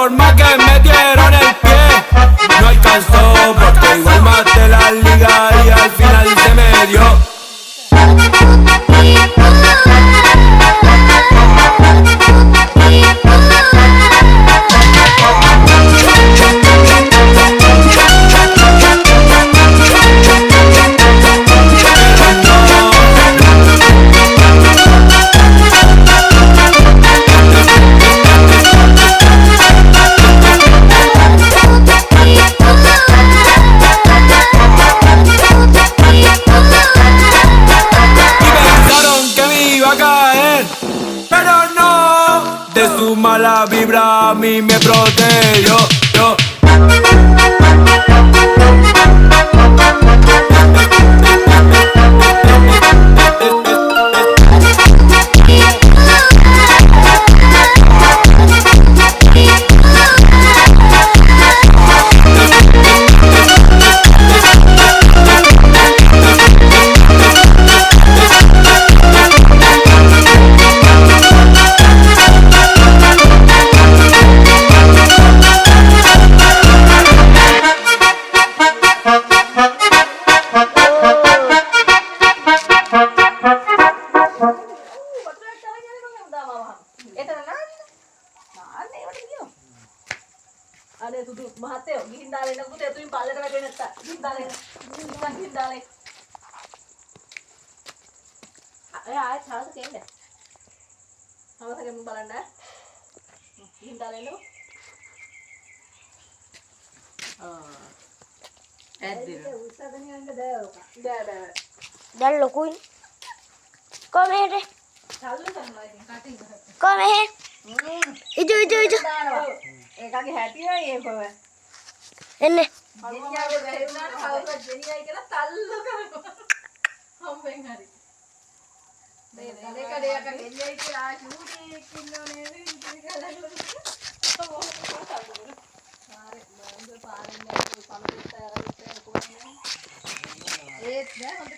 por más que metieron el pie, no alcanzó porque igual maté la liga y al final se me dio. De su mala vibra a mí me protegió. අනේ සුදු මහත්තයෝ ගිහින් දාලා එන්න පුතේ එතුමින් පල්ලෙට වැටෙන්නේ නැත්තා ගිහින් දාලා එන්න ගිහින් දාලා ආයෙත් හවස කෙන්න හවස ගෙම බලන්න ගිහින් දාලා එන්නකො ඇද්දින උස්සගෙන යන්න බෑ දැන් ලොකුයි කොහමද චල්ලු කරනවා ඉතින් කටින් කොහමද ඉජු ඒකගේ හැටියයි ඒක ඔය එන්නේ අනියාගේ වැහුණාට කවුරුත් දෙනියයි කියලා තල්ලු කරනවා හම්බෙන් හරි මේක දෙයක ගෙනියයි කියලා ආ ෂූටි එක්ක ඉන්නෝ නේද ඉතින් කියලා